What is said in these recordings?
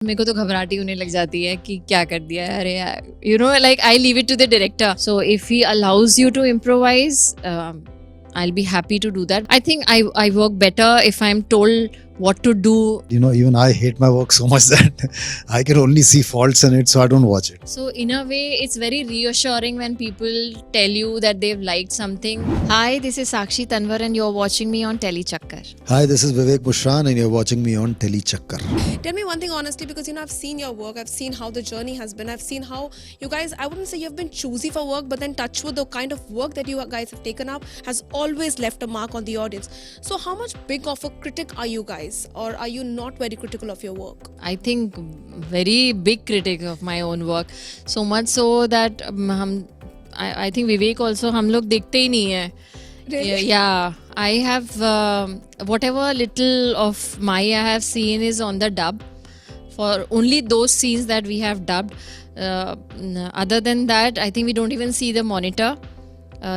मेरे को तो घबराहट ही होने लग जाती है कि क्या कर दिया है अरे you know like I leave it to the director so if he allows you to improvise I'll be happy to do that. I think I work better if I'm told what to do. You know, even I hate my work so much that I can only see faults in it, so I don't watch it. So in a way, it's very reassuring when people tell you that they've liked something. Hi, this is Sakshi Tanwar and you're watching me on Telly Chakkar. Hi, this is Vivek and you're watching me on Telly Chakkar. Tell me one thing honestly, because I've seen your work, I've seen how the journey has been, I've seen how you guys, I wouldn't say you've been choosy for work, but then touch with the kind of work that you guys have taken up has always left a mark on the audience. So how much big of a critic are you guys, or are you not very critical of your work? I think very big critic of my own work, so much so that I think Vivek also हम लोग देखते ही नहीं है. Really? Yeah, I have whatever little of my I have seen is on the dub for only those scenes that we have dubbed. Other than that, I think we don't even see the monitor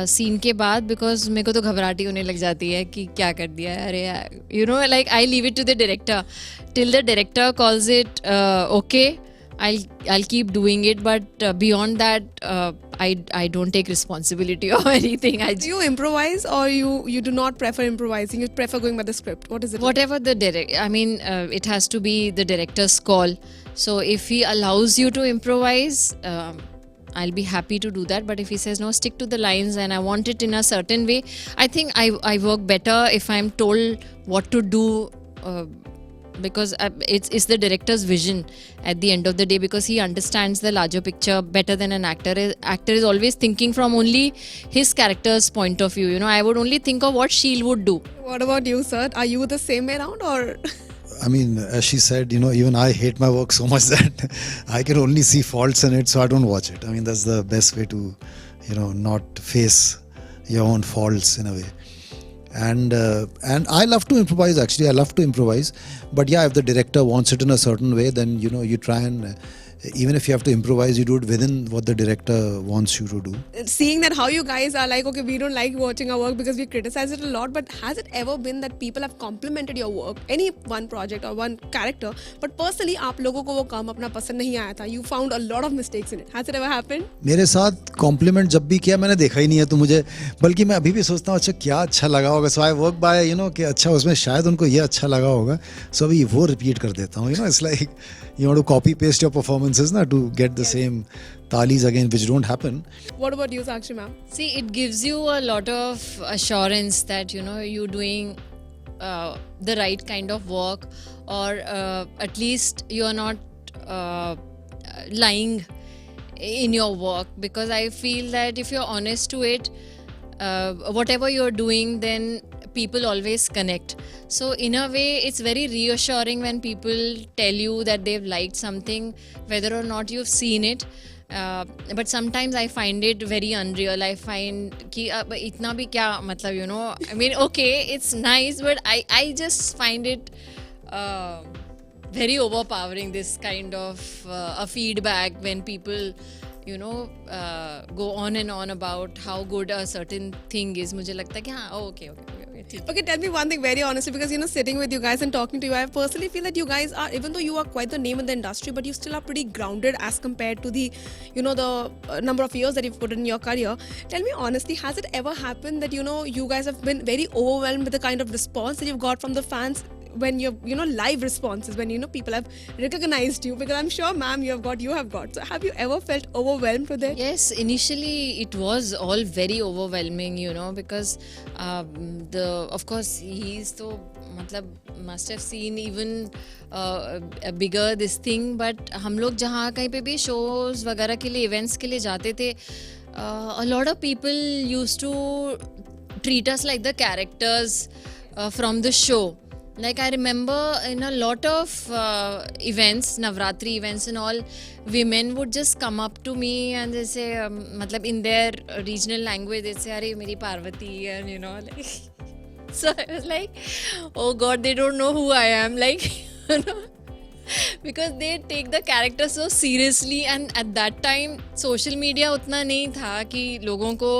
scene के बाद because मेरे को तो घबराहट ही होने लग जाती है कि क्या कर दिया है अरे you know like I leave it to the director till the director calls it okay. I'll keep doing it, but beyond that, I don't take responsibility or anything. Do you improvise, or you do not prefer improvising? You prefer going by the script? What is it? Whatever the it has to be the director's call. So if he allows you to improvise, I'll be happy to do that. But if he says no, stick to the lines and I want it in a certain way, I think I work better if I'm told what to do. Because it's the director's vision at the end of the day, because he understands the larger picture better than an actor. Actor is always thinking from only his character's point of view. You know, I would only think of what Sheel would do. What about you, sir? Are you the same way around, or? I mean, as she said, you know, even I hate my work so much that I can only see faults in it, so I don't watch it. I mean, that's the best way to, you know, not face your own faults in a way. And I love to improvise, actually. I love to improvise. But yeah, if the director wants it in a certain way, then, you know, you try and, even if you have to improvise, you do it within what the director wants you to do. Seeing that how you guys are like, okay, we don't like watching our work because we criticize it a lot, but has it ever been that people have complimented your work, any one project or one character, but personally आप लोगों को वो काम अपना पसंद नहीं आया था, you found a lot of mistakes in it? Has it ever happened? मेरे साथ कॉम्प्लीमेंट जब भी किया मैंने देखा ही नहीं है, तो मुझे बल्कि मैं अभी भी सोचता हूँ अच्छा क्या अच्छा लगा होगा. So I work by you know कि अच्छा उसमें शायद उनको ये अच्छा लगा होगा, सो अभी वो रिपीट कर देता हूँ. You know it's like you want to copy paste your performances na, to get the same talis again, which don't happen. What about you, Sakshi ma'am? See, it gives you a lot of assurance that, you know, you're doing the right kind of work, or at least you're not lying in your work, because I feel that if you're honest to it, whatever you're doing, then people always connect. So in a way, it's very reassuring when people tell you that they've liked something, whether or not you've seen it. But sometimes I find it very unreal. I find कि इतना भी क्या मतलब, you know, I mean, okay, it's nice, but I just find it very overpowering, this kind of a feedback when people, you know, go on and on about how good a certain thing is. मुझे लगता है कि हाँ, okay. Okay, tell me one thing very honestly, because you know, sitting with you guys and talking to you, I personally feel that you guys are, even though you are quite the name in the industry, but you still are pretty grounded as compared to the, you know, the number of years that you've put in your career. Tell me honestly, has it ever happened that, you know, you guys have been very overwhelmed with the kind of response that you've got from the fans when you're, you know, live responses, when, you know, people have recognized you? Because I'm sure, ma'am, you have got. So have you ever felt overwhelmed with it? Yes, initially it was all very overwhelming, you know, because of course he's so must have seen even a bigger this thing. But हम लोग जहाँ कहीं पे भी shows वगैरह के लिए, events के लिए जाते थे, a lot of people used to treat us like the characters from the show. Like I remember in a lot of events, Navratri events and all, women would just come up to me and they say, in their regional language, they say, "Arey, meri Parvati," and you know, like. So I was like, oh God, they don't know who I am, like, you know, because they take the character so seriously. And at that time, social media उतना नहीं था कि लोगों को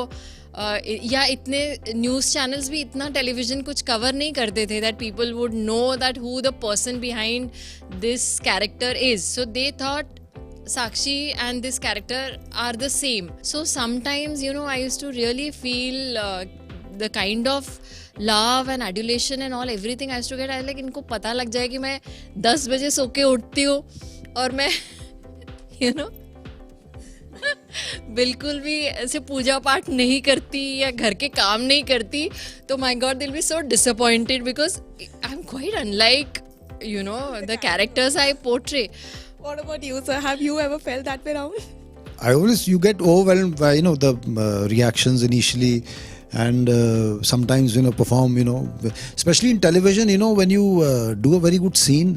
या इतने news channels भी इतना टेलीविजन कुछ कवर नहीं करते थे that people would know that who the person behind this character is. So they thought Sakshi and this character are the same. So sometimes, I used to really feel the kind of love and adulation and all everything I used to get. I was like, इनको पता लग जाए कि मैं 10 बजे सो के उठती हूँ और मैं बिल्कुल भी ऐसे पूजा पाठ नहीं करती या घर के काम नहीं करती, तो my God they'll be so disappointed because I am quite unlike the characters I portray. What about you, sir? Have you ever felt that way around? You get overwhelmed by the reactions initially, and sometimes perform, especially in television, when you do a very good scene.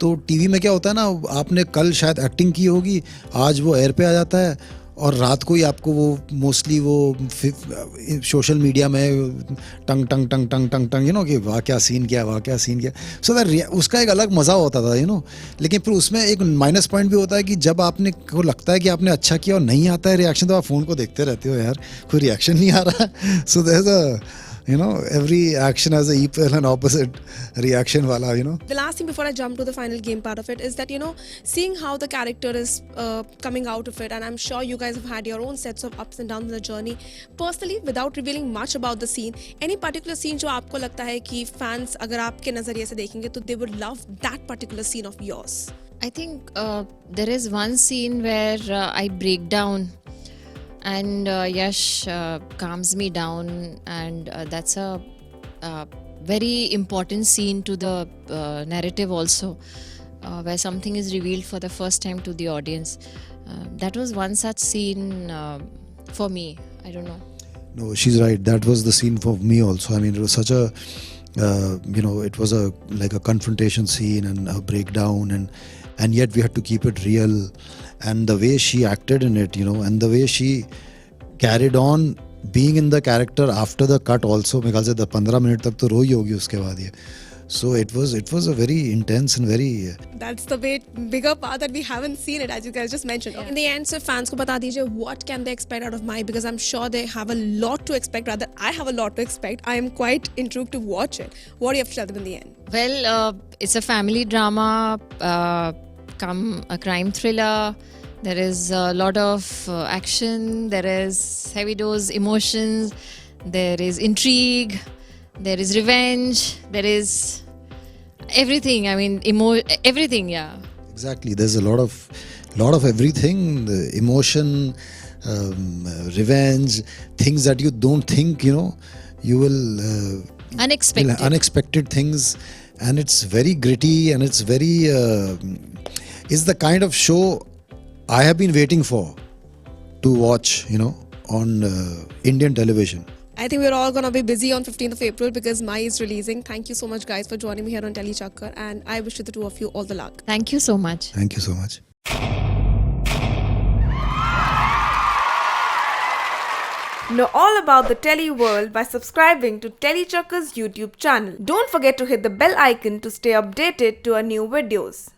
तो TV में क्या होता है ना, आपने कल शायद acting की होगी, आज वो एयर पे आ जाता है और रात को ही आपको वो मोस्टली वो सोशल मीडिया में टंग टंग टंग टंग टंग टंग कि वाह क्या सीन किया, वाह क्या सीन किया. सो दैट उसका एक अलग मज़ा होता था लेकिन फिर उसमें एक माइनस पॉइंट भी होता है कि जब आपने को लगता है कि आपने अच्छा किया और नहीं आता है रिएक्शन, तो आप फ़ोन को देखते रहते हो, यार कोई रिएक्शन नहीं आ रहा. So there is every action has a equal and opposite reaction wala. The last thing before I jump to the final game part of it is that seeing how the character is coming out of it, and I'm sure you guys have had your own sets of ups and downs in the journey. Personally, without revealing much about the scene, any particular scene जो आपको लगता है कि fans अगर आपके नज़रिए से देखेंगे तो they would love that particular scene of yours? I think there is one scene where I break down and Yash calms me down, and that's a very important scene to the narrative also, where something is revealed for the first time to the audience. That was one such scene for me. I don't know. No, she's right. That was the scene for me also. I mean, it was such a it was like a confrontation scene and a breakdown, and yet we had to keep it real. And the way she acted in it, and the way she carried on being in the character after the cut also, मेरे ख्याल से 15 minute तक तो रोई होगी उसके बाद ये. So it was a very intense and very. That's the bigger part that we haven't seen it, as you guys just mentioned. Yeah. In the end, so fans को बता दीजिए what can they expect out of Mai, because I'm sure they have a lot to expect. Rather, I have a lot to expect. I am quite intrigued to watch it. What do you have to tell them in the end? Well, it's a family drama, come a crime thriller. There is a lot of action, there is heavy dose emotions, there is intrigue, there is revenge, there is everything. I mean, everything, yeah. Exactly. There's a lot of everything. The emotion, revenge, things that you don't think, you will... Unexpected things. And it's very gritty, and it's very... it's the kind of show I have been waiting for to watch, on Indian television. I think we're all going to be busy on 15th of April because Mai is releasing. Thank you so much, guys, for joining me here on Telly Chakkar, and I wish you the two of you all the luck. Thank you so much. Thank you so much. Know all about the Telly world by subscribing to Telly Chakkar's YouTube channel. Don't forget to hit the bell icon to stay updated to our new videos.